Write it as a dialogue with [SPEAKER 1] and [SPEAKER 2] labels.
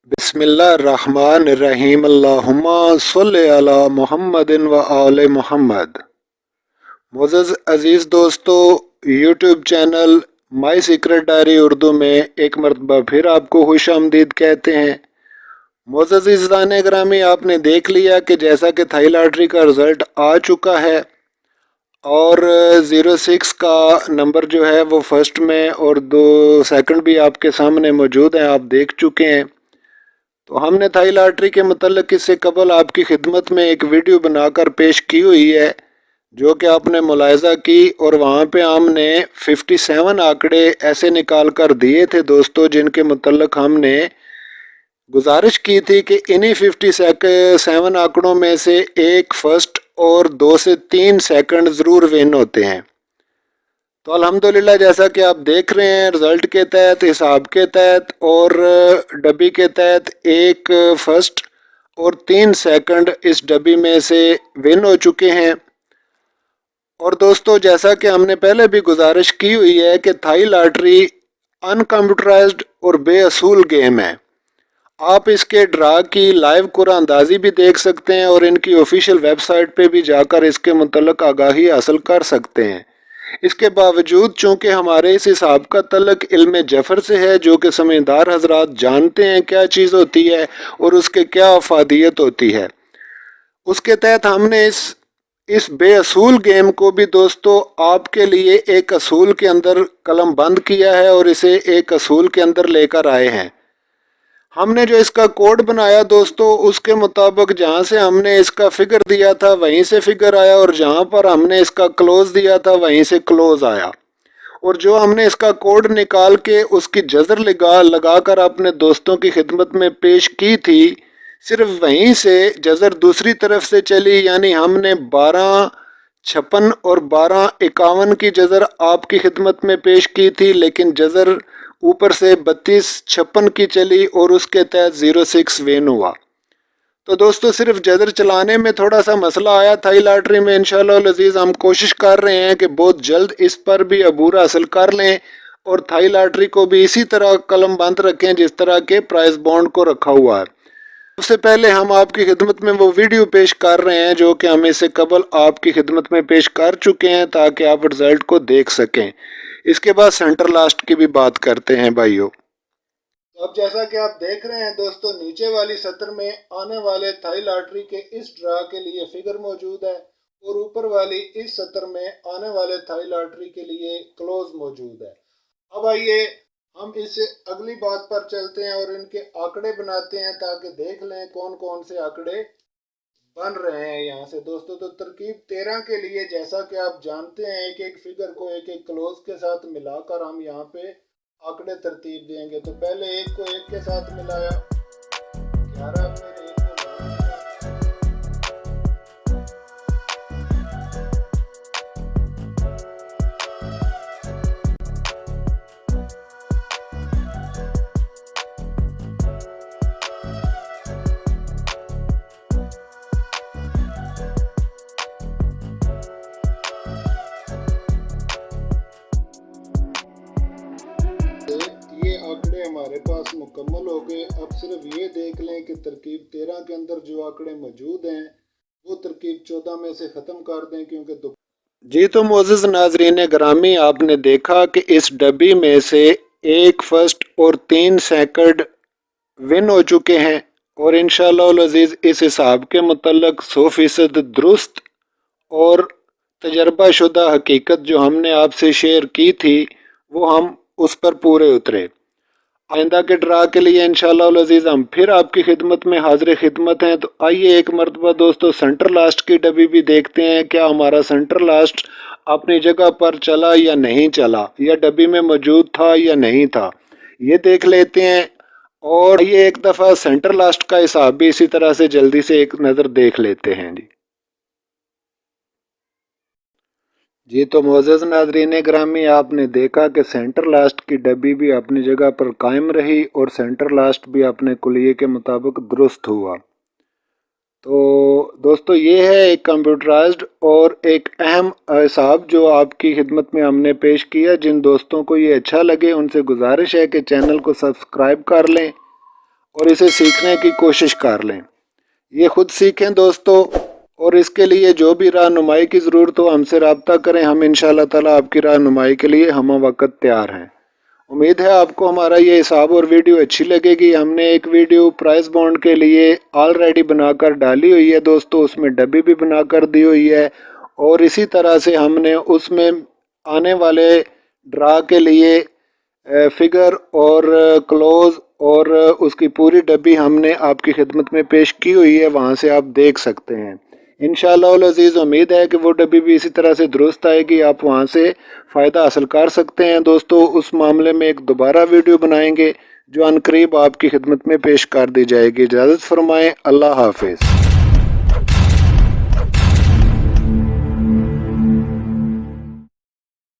[SPEAKER 1] बिस्मिल्लाहिर्रहमानिर्रहीम अल्लाहुम्मा सल्लि अला मुहम्मदिन व आले मोहम्मद। मोअज़्ज़ज़ अज़ीज़ दोस्तों, YouTube channel my secret diary Urdu में एक मरतबा फिर आपको खुश आमदीद कहते हैं। मोअज़्ज़ज़ इज़्ज़ान ग्रामी, आपने देख लिया कि जैसा कि थाई लॉटरी का रिज़ल्ट आ चुका है और 06 का नंबर जो है वो फर्स्ट में और दो सेकंड भी आपके सामने मौजूद हैं, आप देख चुके हैं। तो हमने थाई लॉटरी के मतलब इससे कबल आपकी खिदमत में एक वीडियो बनाकर पेश की हुई है जो कि आपने मुलाहिज़ा की, और वहाँ पे हमने 57 आंकड़े ऐसे निकाल कर दिए थे दोस्तों, जिनके मतलब हमने गुजारिश की थी कि इन्हीं 57 आंकड़ों में से एक फर्स्ट और 2 से 3 सेकंड ज़रूर विन होते हैं। तो अल्हम्दुलिल्लाह, जैसा कि आप देख रहे हैं, रिज़ल्ट के तहत, हिसाब के तहत और डब्बी के तहत एक फर्स्ट और 3 सेकंड इस डब्बी में से विन हो चुके हैं। और दोस्तों, जैसा कि हमने पहले भी गुजारिश की हुई है कि थाई लॉटरी अनकम्प्यूटराइज्ड और बेअसूल गेम है। आप इसके ड्रा की लाइव कुरानंदाजी भी देख सकते हैं और इनकी ऑफिशियल वेबसाइट पे भी जाकर इसके मुतल्लिक आगाही हासिल कर सकते हैं। इसके बावजूद चूँकि हमारे इस हिसाब का तल्लक इल्म जफ़र से है, जो कि समझदार हजरात जानते हैं क्या चीज़ होती है और उसके क्या अफादियत होती है, उसके तहत हमने इस बेअसूल गेम को भी दोस्तों आपके लिए एक असूल के अंदर कलम बंद किया है और इसे एक असूल के अंदर लेकर आए हैं। हमने जो इसका कोड बनाया दोस्तों, उसके मुताबिक जहाँ से हमने इसका फिगर दिया था वहीं से फिगर आया, और जहाँ पर हमने इसका क्लोज दिया था वहीं से क्लोज आया। और जो हमने इसका कोड निकाल के उसकी जजर लगाकर अपने दोस्तों की खिदमत में पेश की थी, सिर्फ वहीं से जजर दूसरी तरफ से चली, यानी हमने 1256 और 1251 की जजर आपकी खिदमत में पेश की थी, लेकिन जजर ऊपर से 3256 की चली और उसके तहत 06 विन हुआ। तो दोस्तों, सिर्फ जदर चलाने में थोड़ा सा मसला आया थाई लॉटरी में। इंशाल्लाह अज़ीज़ हम कोशिश कर रहे हैं कि बहुत जल्द इस पर भी अबूर हासिल कर लें और थाई लॉटरी को भी इसी तरह कलम बंद रखें जिस तरह के प्राइस बॉन्ड को रखा हुआ है। सबसे पहले हम आपकी खिदमत में वो वीडियो पेश कर रहे हैं जो कि हम इससे कबल आपकी खिदमत में पेश कर चुके हैं, ताकि आप रिज़ल्ट को देख सकें। इसके बाद सेंटर लास्ट की भी बात करते हैं भाइयों। तो अब जैसा कि आप देख रहे हैं दोस्तों, नीचे वाली सत्र में आने वाले थाई लॉटरी के इस ड्रा के लिए फिगर मौजूद है और ऊपर वाली इस सत्र में आने वाले थाई लॉटरी के लिए क्लोज मौजूद है। अब आइए हम इस अगली बात पर चलते हैं और इनके आंकड़े बनाते हैं, ताकि देख लें कौन कौन से आंकड़े बन रहे हैं यहाँ से दोस्तों। तो तरकीब 13 के लिए जैसा कि आप जानते हैं, एक एक फिगर को एक एक क्लोज के साथ मिलाकर हम यहाँ पे आंकड़े तरतीब देंगे। तो पहले एक को एक के साथ मिलाया, 11 फिर एक को 9 के साथ, ये आंकड़े हमारे पास मुकम्मल हो गए। अब सिर्फ ये देख लें कि तरकीब 13 के अंदर जो आंकड़े मौजूद हैं वो तरकीब 14 में से ख़त्म कर दें, क्योंकि जी तो मोअज़्ज़ज़ नाज़रीन ग्रामी, आपने देखा कि इस डब्बी में से एक फर्स्ट और 3 सेकंड विन हो चुके हैं और इंशाअल्लाह अज़ीज़ इस हिसाब के मुतल्लिक 100% दुरुस्त और तजर्बा शुदा हकीकत जो हमने आपसे शेयर की थी वो हम उस पर पूरे उतरे। आइंदा के ड्रा के लिए इंशाअल्लाह अज़ीज़ हम फिर आपकी खिदमत में हाजिर खिदमत हैं। तो आइए एक मरतबा दोस्तों सेंटर लास्ट की डब्बी भी देखते हैं, क्या हमारा सेंटर लास्ट अपनी जगह पर चला या नहीं चला, या डब्बी में मौजूद था या नहीं था, ये देख लेते हैं। और ये एक दफ़ा सेंटर लास्ट का हिसाब भी इसी तरह से जल्दी से एक नज़र देख लेते हैं जी तो मोअज़्ज़ज़ नाज़रीन ग्रामी, आपने देखा कि सेंटर लास्ट की डब्बी भी अपनी जगह पर कायम रही और सेंटर लास्ट भी अपने कुलिये के मुताबिक दुरुस्त हुआ। तो दोस्तों, ये है एक कंप्यूटराइज्ड और एक अहम हिसाब जो आपकी खिदमत में हमने पेश किया। जिन दोस्तों को ये अच्छा लगे उनसे गुजारिश है कि चैनल को सब्सक्राइब कर लें और इसे सीखने की कोशिश कर लें। ये खुद सीखें दोस्तों, और इसके लिए जो भी रहनुमाई की ज़रूरत हो हमसे रब्ता करें। हम इंशाअल्लाह ताला आपकी रहनुमाई के लिए हम वक्त तैयार हैं। उम्मीद है आपको हमारा ये हिसाब और वीडियो अच्छी लगेगी। हमने एक वीडियो प्राइस बॉन्ड के लिए ऑलरेडी बनाकर डाली हुई है दोस्तों, उसमें डब्बी भी बनाकर दी हुई है, और इसी तरह से हमने उसमें आने वाले ड्रा के लिए फिगर और क्लोज और उसकी पूरी डब्बी हमने आपकी खिदमत में पेश की हुई है, वहाँ से आप देख सकते हैं। इंशाअल्लाह अज़ीज़ उम्मीद है कि वो डब्बी भी इसी तरह से दुरुस्त आएगी, आप वहाँ से फ़ायदा हासिल कर सकते हैं दोस्तों। उस मामले में एक दोबारा वीडियो बनाएंगे जो अनकरीब आपकी खिदमत में पेश कर दी जाएगी। इजाज़त फरमाएँ, अल्लाह हाफिज़।